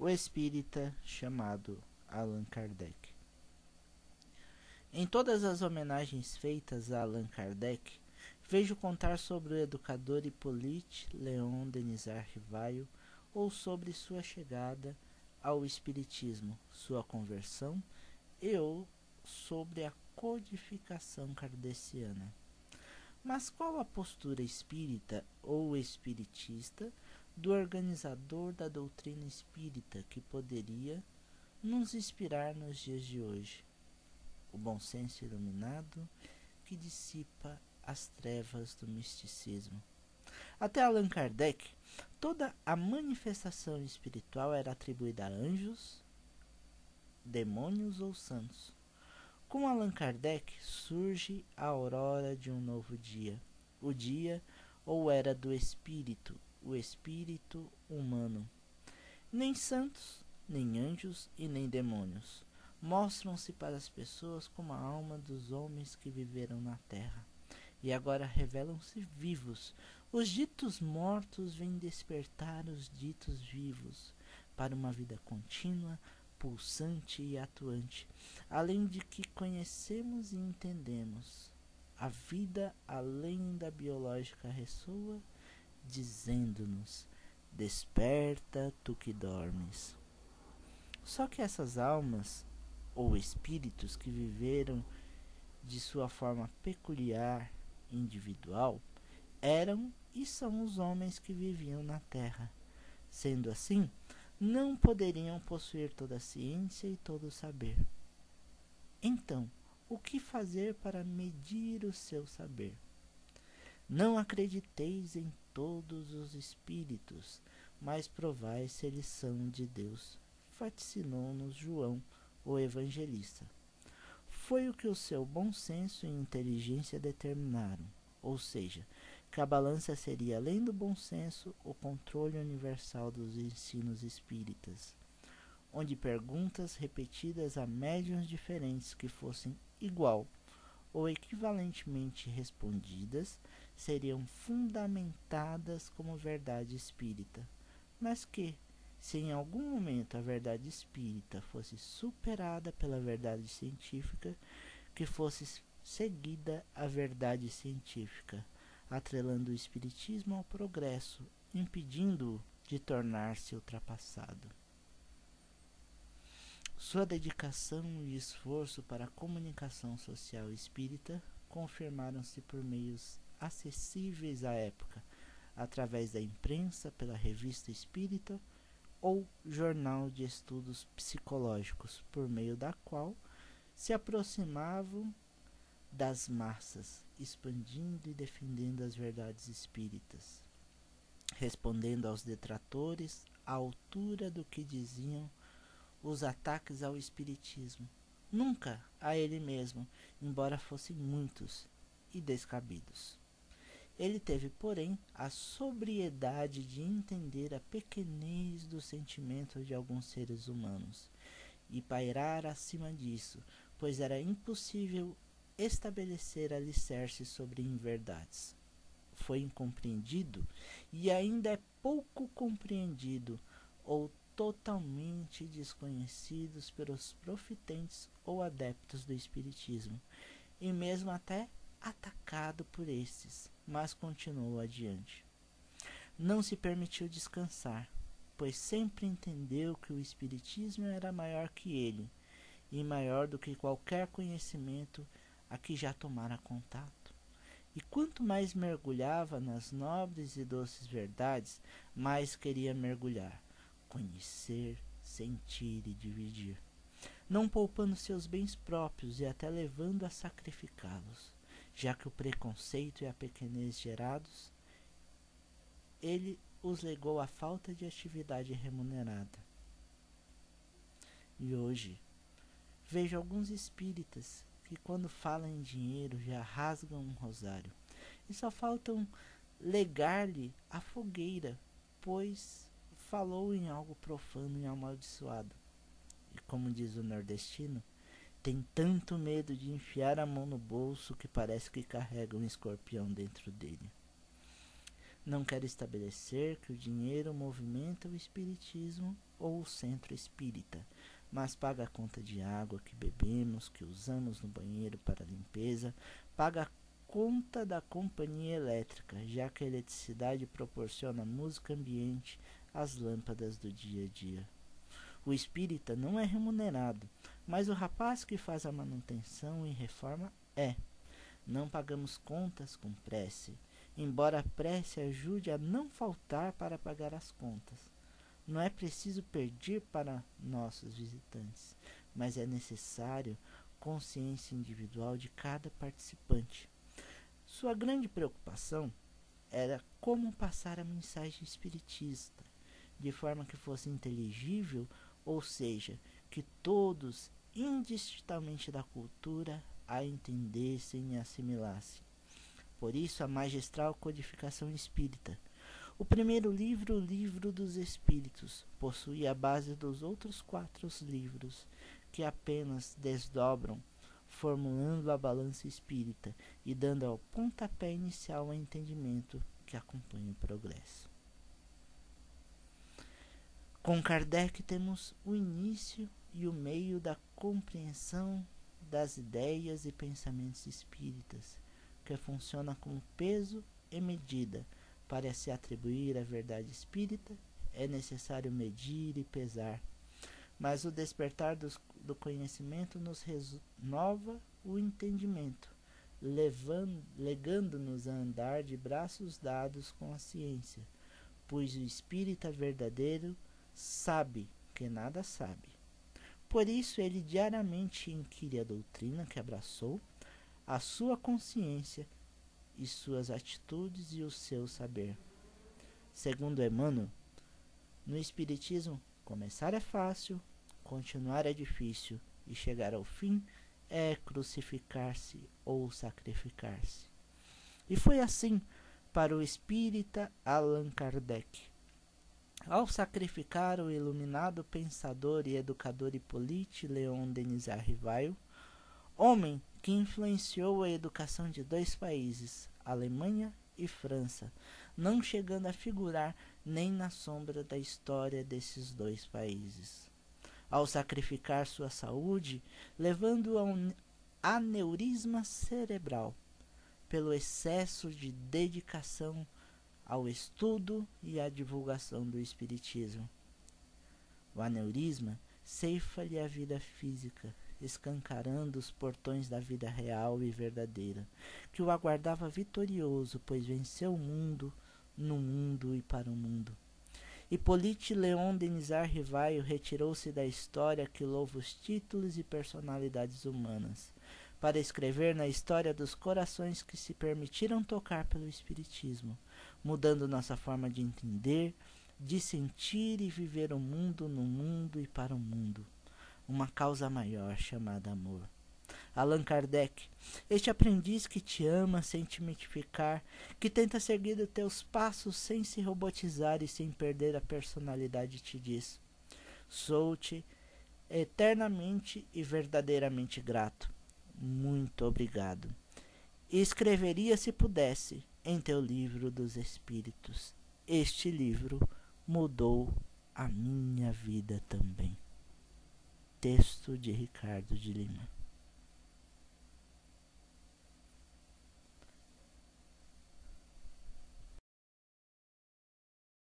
o espírita chamado Allan Kardec. Em todas as homenagens feitas a Allan Kardec, vejo contar sobre o educador Hippolyte Léon Denisard Rivail, ou sobre sua chegada ao espiritismo, sua conversão e ou sobre a codificação kardeciana. Mas qual a postura espírita ou espiritista do organizador da doutrina espírita que poderia nos inspirar nos dias de hoje? O bom senso iluminado que dissipa as trevas do misticismo. Até Allan Kardec, toda a manifestação espiritual era atribuída a anjos, demônios ou santos. Com Allan Kardec surge a aurora de um novo dia, o dia ou era do espírito, o espírito humano. Nem santos, nem anjos e nem demônios mostram-se para as pessoas como a alma dos homens que viveram na terra, e agora revelam-se vivos. Os ditos mortos vêm despertar os ditos vivos para uma vida contínua, pulsante e atuante, além de que conhecemos e entendemos. A vida além da biológica ressoa, dizendo-nos: desperta, tu que dormes. Só que essas almas ou espíritos que viveram de sua forma peculiar, individual, eram e são os homens que viviam na Terra. Sendo assim, não poderiam possuir toda a ciência e todo o saber. Então, o que fazer para medir o seu saber? Não acrediteis em todos os espíritos, mas provai se eles são de Deus, vaticinou-nos João, o evangelista. Foi o que o seu bom senso e inteligência determinaram, ou seja, que a balança seria, além do bom senso, o controle universal dos ensinos espíritas, onde perguntas repetidas a médiuns diferentes que fossem igual ou equivalentemente respondidas seriam fundamentadas como verdade espírita, mas que, se em algum momento a verdade espírita fosse superada pela verdade científica, que fosse seguida a verdade científica, atrelando o espiritismo ao progresso, impedindo-o de tornar-se ultrapassado. Sua dedicação e esforço para a comunicação social espírita confirmaram-se por meios acessíveis à época, através da imprensa, pela revista espírita ou jornal de estudos psicológicos, por meio da qual se aproximavam das massas, expandindo e defendendo as verdades espíritas, respondendo aos detratores à altura do que diziam os ataques ao espiritismo, nunca a ele mesmo, embora fossem muitos e descabidos. Ele teve, porém, a sobriedade de entender a pequenez do sentimento de alguns seres humanos e pairar acima disso, pois era impossível estabelecer alicerces sobre inverdades. Foi incompreendido e ainda é pouco compreendido ou totalmente desconhecidos pelos profitentes ou adeptos do espiritismo, e mesmo até atacado por estes, mas continuou adiante. Não se permitiu descansar, pois sempre entendeu que o espiritismo era maior que ele, e maior do que qualquer conhecimento a que já tomara contato. E quanto mais mergulhava nas nobres e doces verdades, mais queria mergulhar, conhecer, sentir e dividir, não poupando seus bens próprios e até levando a sacrificá-los, já que o preconceito e a pequenez gerados, ele os legou à falta de atividade remunerada. E hoje, vejo alguns espíritas que quando falam em dinheiro já rasgam um rosário, e só faltam legar-lhe a fogueira, pois falou em algo profano e amaldiçoado. E como diz o nordestino, tem tanto medo de enfiar a mão no bolso que parece que carrega um escorpião dentro dele. Não quero estabelecer que o dinheiro movimenta o espiritismo ou o centro espírita, mas paga a conta de água que bebemos, que usamos no banheiro para limpeza, paga a conta da companhia elétrica, já que a eletricidade proporciona música ambiente às lâmpadas do dia a dia. O espírita não é remunerado, mas o rapaz que faz a manutenção e reforma é. Não pagamos contas com prece, embora a prece ajude a não faltar para pagar as contas. Não é preciso pedir para nossos visitantes, mas é necessário consciência individual de cada participante. Sua grande preocupação era como passar a mensagem espiritista, de forma que fosse inteligível, ou seja, que todos, indistintamente da cultura, a entendessem e assimilassem. Por isso a magistral codificação espírita. O primeiro livro, o Livro dos Espíritos, possui a base dos outros 4 livros, que apenas desdobram, formulando a balança espírita e dando ao pontapé inicial ao entendimento que acompanha o progresso. Com Kardec temos o início e o meio da compreensão das ideias e pensamentos espíritas, que funciona como peso e medida. Para se atribuir a verdade espírita, é necessário medir e pesar. Mas o despertar do conhecimento nos renova o entendimento, legando-nos a andar de braços dados com a ciência, pois o espírita verdadeiro sabe que nada sabe. Por isso ele diariamente inquire a doutrina que abraçou, a sua consciência e suas atitudes e o seu saber. Segundo Emmanuel, no espiritismo, começar é fácil, continuar é difícil e chegar ao fim é crucificar-se ou sacrificar-se. E foi assim para o espírita Allan Kardec. Ao sacrificar o iluminado pensador e educador Hippolyte Léon Denis Rivail, homem que influenciou a educação de 2 países, Alemanha e França, não chegando a figurar nem na sombra da história desses 2 países. Ao sacrificar sua saúde, levando a um aneurisma cerebral, pelo excesso de dedicação ao estudo e à divulgação do espiritismo. O aneurisma ceifa-lhe a vida física, escancarando os portões da vida real e verdadeira, que o aguardava vitorioso, pois venceu o mundo, no mundo e para o mundo. Hippolyte Léon Denis Rivail retirou-se da história que louva os títulos e personalidades humanas, para escrever na história dos corações que se permitiram tocar pelo espiritismo, mudando nossa forma de entender, de sentir e viver o mundo no mundo e para o mundo. Uma causa maior chamada amor. Allan Kardec, este aprendiz que te ama sem te mitificar, que tenta seguir os teus passos sem se robotizar e sem perder a personalidade, te diz: sou-te eternamente e verdadeiramente grato. Muito obrigado. E escreveria, se pudesse, em teu livro dos Espíritos. Este livro mudou a minha vida também. Texto de Ricardo de Lima.